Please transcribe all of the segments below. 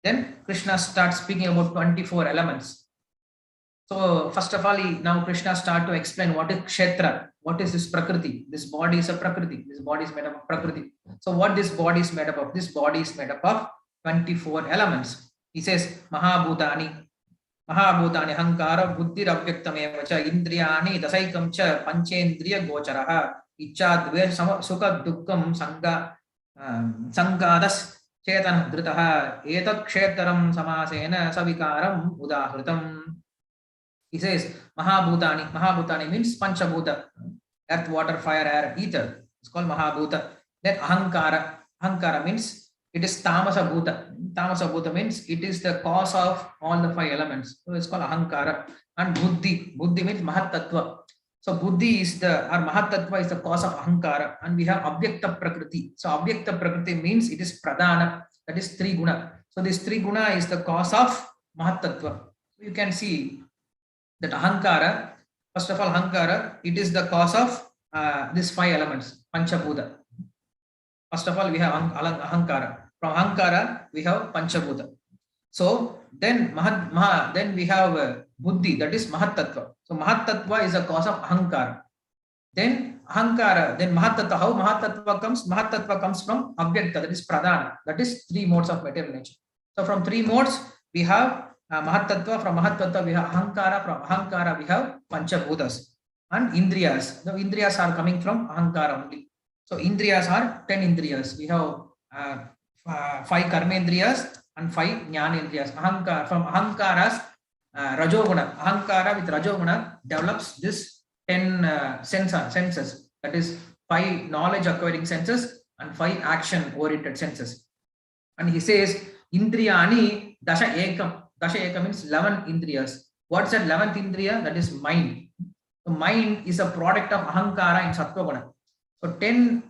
Then Krishna starts speaking about 24 elements. So first of all, now Krishna start to explain what is Kshetra, what is this Prakriti. This body is a Prakriti. This body is made up of Prakriti. So what this body is made up of? This body is made up of 24 elements. He says Mahabhutani. Mahabhutani Hankara Buddhi Rabhyaktamevacha Indriyani Dasaikam Cha Panchendriya Gocharaha Icha Dve Sukha Dukkam Sangadas Chetan Dhritaha Etak Kshetram Samasena Savikaram Udahritam. He says Mahabhutani. Mahabhutani means Panchabhuta, earth, water, fire, air, ether. It's called Mahabhuta. Then Ahankara. Ahankara means it is Tamasa Bhuta. Tamasa Bhuta means it is the cause of all the 5 elements. So it's called Ahankara. And Buddhi. Buddhi means Mahatattva. So Buddhi is Mahatattva is the cause of Ahankara. And we have Abhyakta Prakriti. So Abhyakta Prakriti means it is Pradhana. That is 3 guna. So this 3 guna is the cause of Mahatattva. You can see that Ahankara, first of all, Ahankara, it is the cause of these 5 elements, Panchabhuta. First of all, we have Ahankara. From Ahankara, we have Panchabhuta. So then, then we have Buddhi, that is Mahatattva. So Mahatattva is the cause of Ahankara. Then Ahankara, then Mahatattva. How Mahatattva comes? Mahatattva comes from Abhyakta, that is Pradhana. That is 3 modes of material nature. So from 3 modes, we have Mahatattva. From Mahatattva, we have Ahankara. From Ahankara, we have Panchabhutas and Indriyas. The Indriyas are coming from Ahankara only. So Indriyas are 10 Indriyas. We have 5 Karmendriyas and 5 Jnanendriyas. Ahankara, from Ahankara's Rajoguna. Ahankara with Rajoguna develops this 10 senses. That is 5 knowledge acquiring senses and 5 action oriented senses. And he says Indriyani Dasha Ekam. Dasha Ekam means 11 Indriyas. What's that 11th Indriya? That is mind. So mind is a product of Ahankara in Sattvaguna. So 10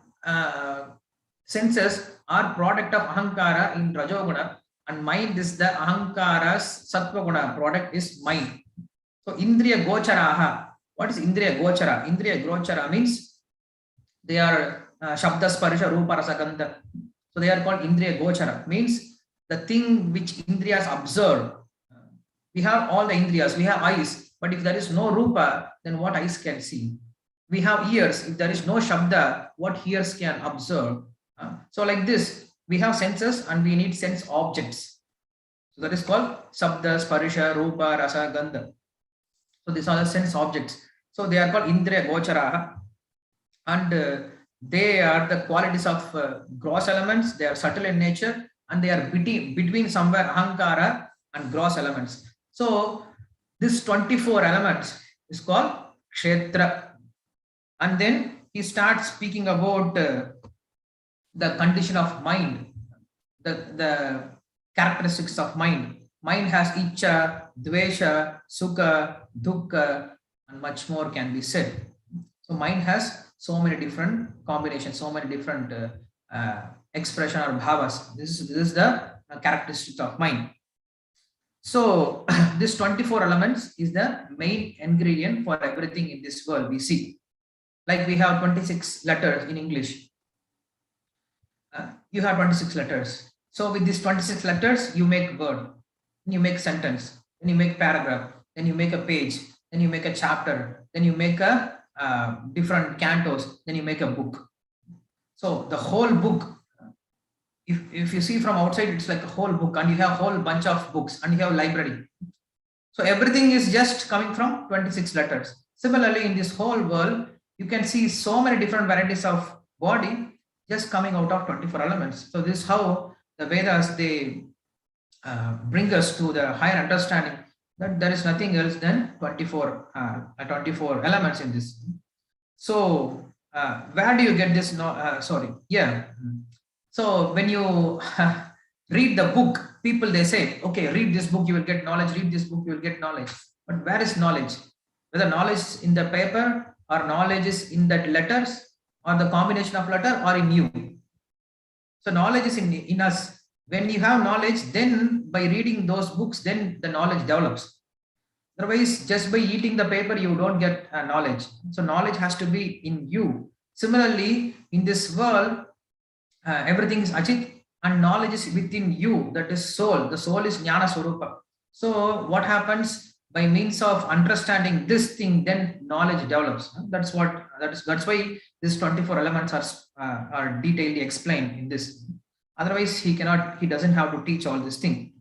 senses are product of Ahankara in Rajoguna, and mind is the Ahankara's Sattvaguna product is mind. So Indriya Gocharaha. What is Indriya Gochara? Indriya Gochara means they are Shabda Sparisha Rupa Rasa Gandha. So they are called Indriya Gochara. Means the thing which Indriyas observe. We have all the Indriyas. We have eyes, but if there is no Rupa, then what eyes can see? We have ears. If there is no Shabda, what ears can observe? So like this, we have senses and we need sense objects. So that is called Shabda, Sparisha, Rupa, Rasa, Gandha. So these are the sense objects. So they are called Indriya Gocharaha, and they are the qualities of gross elements. They are subtle in nature, and they are between somewhere Ahankara and gross elements. So this 24 elements is called Kshetra. And then he starts speaking about the condition of mind, the characteristics of mind. Mind has Icha, Dvesha, Sukha, Dukkha, and much more can be said. So mind has so many different combinations, so many different expression or bhavas. This is the characteristic of mind. So this 24 elements is the main ingredient for everything in this world we see. Like we have 26 letters in English. You have 26 letters. So with these 26 letters, you make word, then you make sentence, then you make paragraph, then you make a page, then you make a chapter, then you make a different cantos, then you make a book. So the whole book, if you see from outside, it's like a whole book, and you have a whole bunch of books, and you have a library. So everything is just coming from 26 letters. Similarly, in this whole world, you can see so many different varieties of body just coming out of 24 elements. So this is how the Vedas, they bring us to the higher understanding that there is nothing else than 24 elements in this. So where do you get this? So when you read the book, people, they say, okay, read this book, you will get knowledge, read this book, you will get knowledge. But where is knowledge? Whether knowledge is in the paper, or knowledge is in that letters, or the combination of letter, or in you. So knowledge is in us. When you have knowledge, then by reading those books, then the knowledge develops. Otherwise, just by eating the paper, you don't get knowledge. So knowledge has to be in you. Similarly, in this world, everything is Achit and knowledge is within you, that is soul. The soul is Jnana Swarupa. So what happens by means of understanding this thing, then knowledge develops. That's why these 24 elements are detailed explained in this. Otherwise, he doesn't have to teach all this thing.